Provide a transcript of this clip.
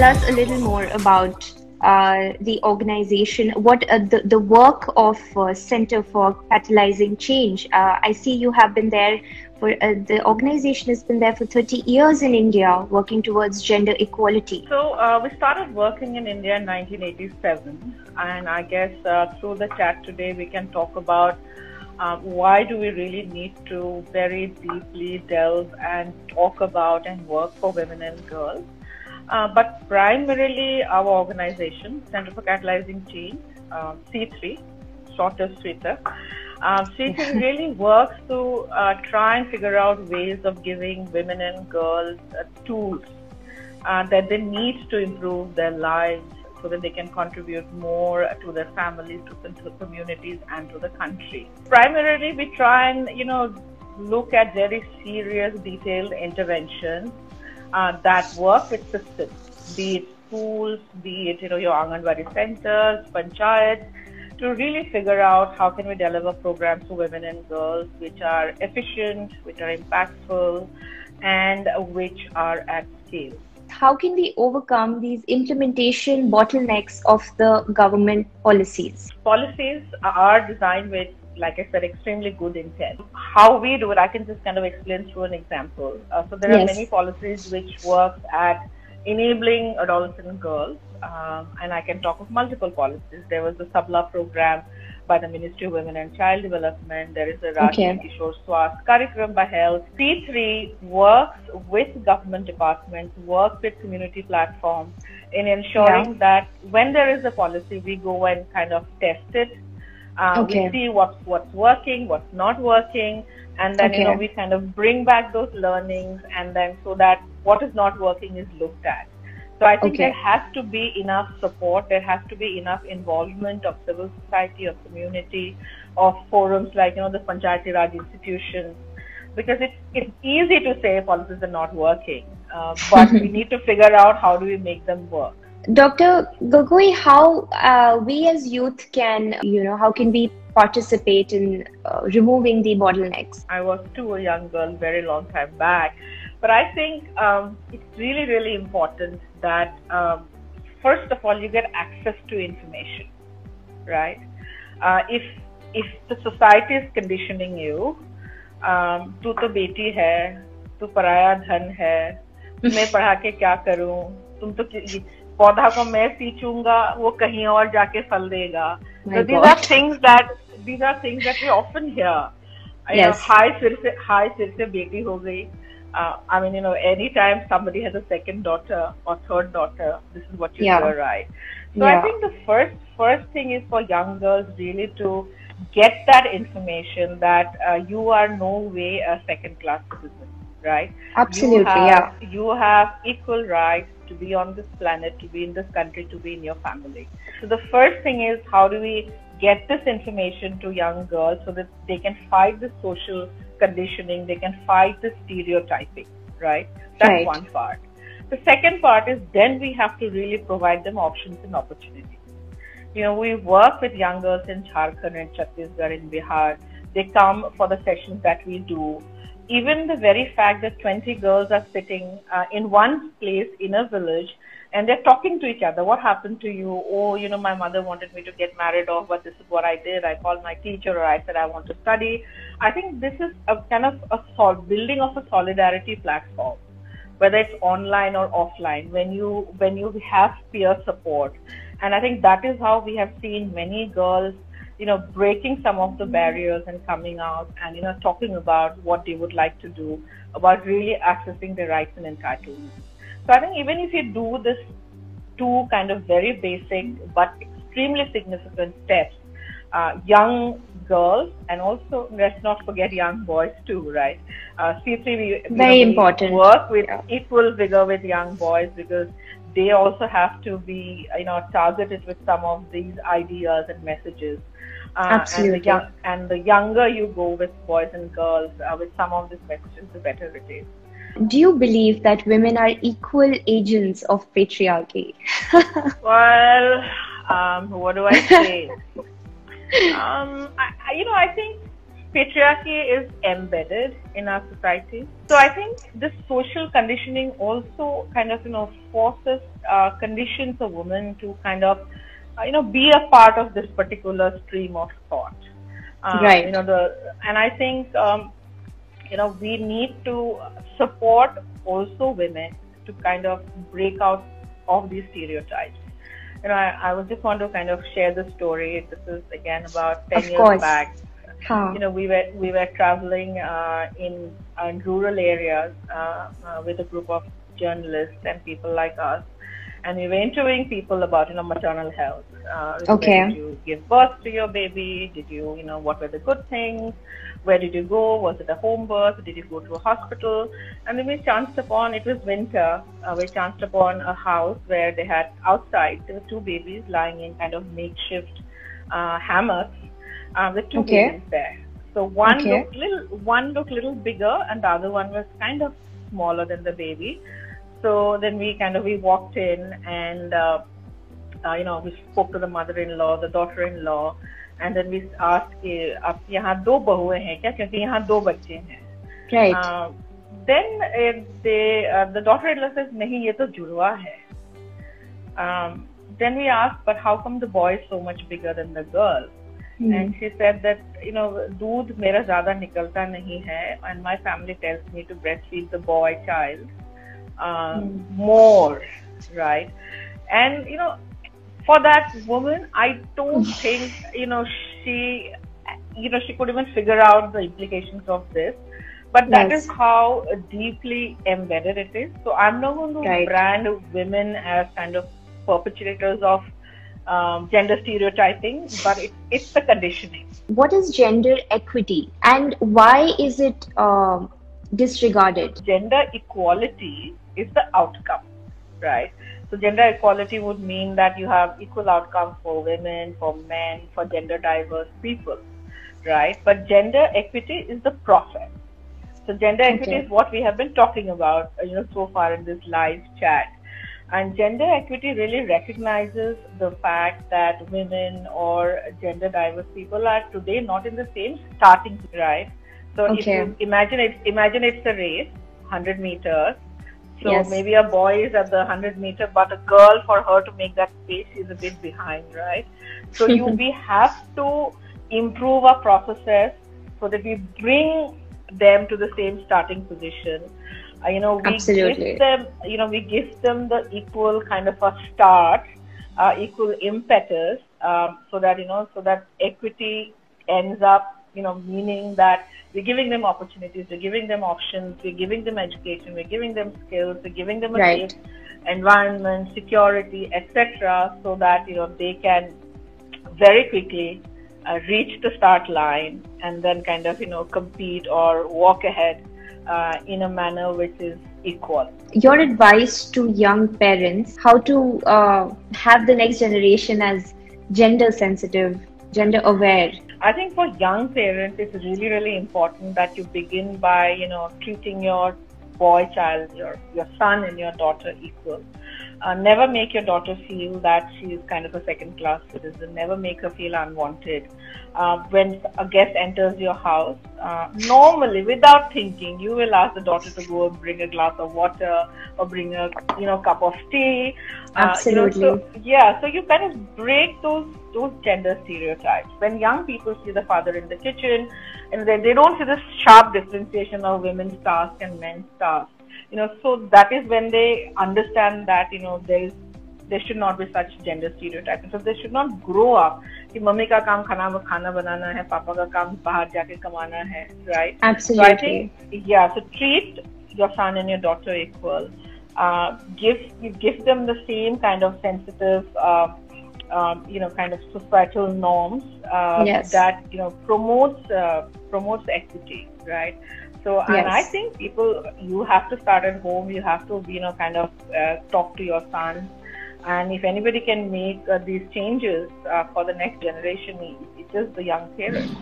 tell us a little more about the organization, what the work of Center for Catalyzing Change? I see you have been there for, the organization has been there for 30 years in India, working towards gender equality. So we started working in India in 1987, and I guess through the chat today we can talk about why do we really need to very deeply delve and talk about and work for women and girls. But primarily our organization, Center for Catalyzing Change, C3, shorter, sweeter. C3 really works to try and figure out ways of giving women and girls tools that they need to improve their lives so that they can contribute more to their families, to the communities, and to the country. Primarily, we try and, look at very serious, detailed interventions that work with systems, be it schools, be it, your Anganwadi centers, panchayats, to really figure out how can we deliver programs to women and girls which are efficient, which are impactful, and which are at scale. How can we overcome these implementation bottlenecks of the government policies? Policies are designed with, like I said, extremely good intent. How we do it, I can just kind of explain through an example. So there are many policies which work at enabling adolescent girls, and I can talk of multiple policies. There was the Sabla program by the Ministry of Women and Child Development. There is a Rashtriya Kishore Swasth Karyakram by Health. C3 works with government departments, works with community platforms in ensuring that when there is a policy, we go and kind of test it. We see what's working, what's not working, and then we kind of bring back those learnings, and then so that what is not working is looked at. So I think there has to be enough support, there has to be enough involvement of civil society, of community, of forums like the Panchayati Raj institutions, because it's easy to say policies are not working, but we need to figure out how do we make them work. Dr. Gogoi, how we as youth can, how can we participate in removing the bottlenecks? I was too a young girl very long time back, but I think it's really, really important that first of all, you get access to information, right? If the society is conditioning you, tu to beti hai, tu paraya dhan hai, मैं पढ़ा के क्या करूं, तुम तो पौधा को मैं सींचूंगा वो कहीं और जाके फल देगा. So these are things that we often hear. हाय सिर से बेटी हो गई. I mean, anytime somebody has a second daughter or third daughter, this is what you hear, right? So I think the first thing is for young girls really to get that information that you are no way a second-class citizen, right? Absolutely, you have equal rights to be on this planet, to be in this country, to be in your family. So the first thing is, how do we get this information to young girls so that they can fight the social conditioning, they can fight the stereotyping, right? That's one part. The second part is then we have to really provide them options and opportunities. We work with young girls in Jharkhand and Chhattisgarh and Bihar. They come for the sessions that we do. Even the very fact that 20 girls are sitting in one place in a village and they're talking to each other. What happened to you? Oh, my mother wanted me to get married off, but this is what I did. I called my teacher, or I said I want to study. I think this is a kind of a building of a solidarity platform, whether it's online or offline, when you have peer support. And I think that is how we have seen many girls breaking some of the barriers and coming out and, talking about what they would like to do, about really accessing their rights and entitlements. So I think even if you do this two kind of very basic but extremely significant steps, young girls, and also let's not forget young boys too, right? C3, we work with equal vigor with young boys because they also have to be, targeted with some of these ideas and messages. Absolutely. And the younger you go with boys and girls with some of these messages, the better it is. Do you believe that women are equal agents of patriarchy? Well, what do I say? I think patriarchy is embedded in our society. So I think this social conditioning also kind of, forces, conditions a woman to kind of, be a part of this particular stream of thought. Right. And I think, we need to support also women to kind of break out of these stereotypes. I would just want to kind of share the story. This is again about 10 years back. We were traveling in rural areas with a group of journalists and people like us, and we were interviewing people about maternal health. Okay. Did you give birth to your baby? Did you what were the good things? Where did you go? Was it a home birth? Did you go to a hospital? And then we chanced upon, it was winter, we chanced upon a house where they had outside, there were two babies lying in kind of makeshift hammocks with two babies there. So one looked little bigger and the other one was kind of smaller than the baby. So then we walked in and, we spoke to the mother-in-law, the daughter-in-law, and then we asked, "आप यहाँ दो बहुएं हैं क्या? क्योंकि यहाँ दो बच्चे हैं." Right. Then the daughter-in-law says, "नहीं, ये तो जुड़वा है." Then we asked, "But how come the boy is so much bigger than the girl?" And she said that, दूध मेरा ज़्यादा निकलता नहीं है, and my family tells me to breastfeed the boy child more, right? And for that woman, I don't think she could even figure out the implications of this, but that is how deeply embedded it is. So I'm not going to brand women as kind of perpetrators of gender stereotyping, but it's the conditioning. What is gender equity and why is it disregarded? Gender equality is the outcome, right? So gender equality would mean that you have equal outcomes for women, for men, for gender diverse people, right? But gender equity is the process. So gender equity is what we have been talking about, so far in this live chat. And gender equity really recognizes the fact that women or gender diverse people are today not in the same starting, right? So if you imagine it's a race, 100 meters. So maybe a boy is at the 100 meter, but a girl, for her to make that space, is a bit behind, right? So we have to improve our processes so that we bring them to the same starting position. Absolutely. We give them the equal kind of a start, equal impetus, so that equity ends up, meaning that we're giving them opportunities, we're giving them options, we're giving them education, we're giving them skills, we're giving them a safe environment, security, etc., so that they can very quickly reach the start line and then kind of compete or walk ahead in a manner which is equal. Your advice to young parents, how to have the next generation as gender sensitive, gender aware? I think for young parents, it's really, really important that you begin by, treating your boy child, your son and your daughter equal. Never make your daughter feel that she is kind of a second-class citizen. Never make her feel unwanted. When a guest enters your house, normally, without thinking, you will ask the daughter to go and bring a glass of water or bring a cup of tea. Absolutely. So you kind of break those gender stereotypes. When young people see the father in the kitchen, and they don't see this sharp differentiation of women's tasks and men's tasks. So that is when they understand that, there should not be such gender stereotypes. So they should not grow up कि mummy का काम खाना बनाना है, पापा का काम बाहर जाके कमाना है, right? Absolutely. So I think, so treat your son and your daughter equal. Give them the same kind of sensitive, kind of societal norms that promotes equity, right? So, and I think you have to start at home. You have to, kind of talk to your son. And if anybody can make these changes for the next generation, it is the young parents.